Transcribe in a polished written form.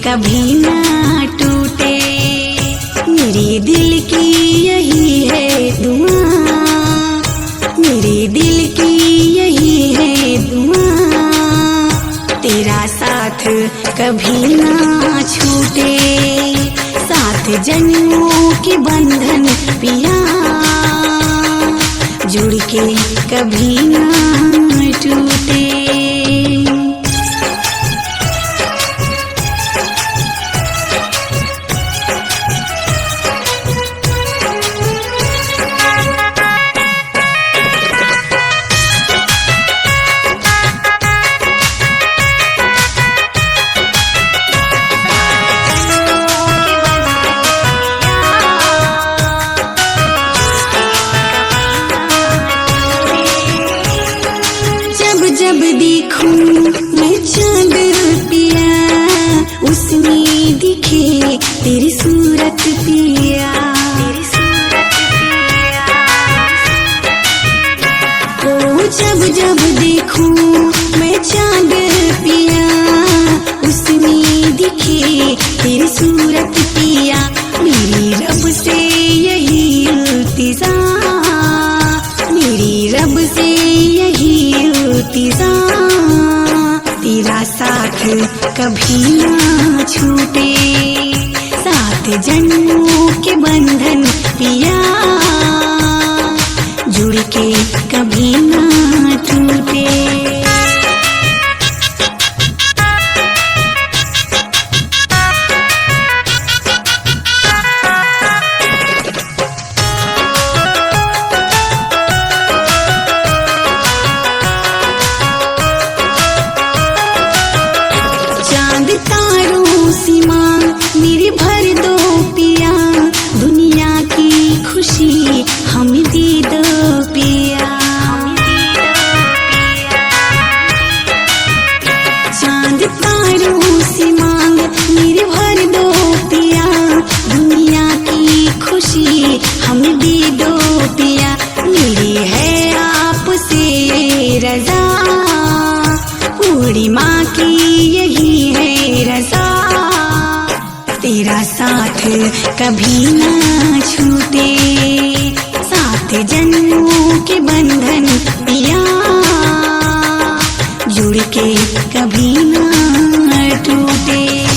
कभी ना टूटे। मेरे दिल की यही है दुआ, मेरे दिल की यही है दुआ, तेरा साथ कभी ना छूटे। साथ जन्मों के बंधन पिया, जुड़ के कभी ना टूटे। जब देखूं मैं चांद पिया, उसमें दिखे तेरी सूरत पिया। ओ जब जब देखूं मैं चांद पिया, उसमें दिखे तेरी सूरत पिया। मेरी रब से यही इल्तिजा, मेरी रब से यही इल्तिजा, तेरा साथ कभी ना छूटे। साथ जन्मों के बंधन पिया, जुड़ के कभी ना टूटे। चांद तारों सी माँ मेरी भर दो पिया, दुनिया की खुशी हम दे दो पिया। चांद तारों सी माँ मेरी भर दो पिया, दुनिया की खुशी हम दे दो पिया। मेरी है आपसे रजा, पूरी माँ की यही है रजा, तेरा साथ कभी ना छूटे। साथ जन्मों के बंधन पिया, जुड़ के कभी ना टूटे।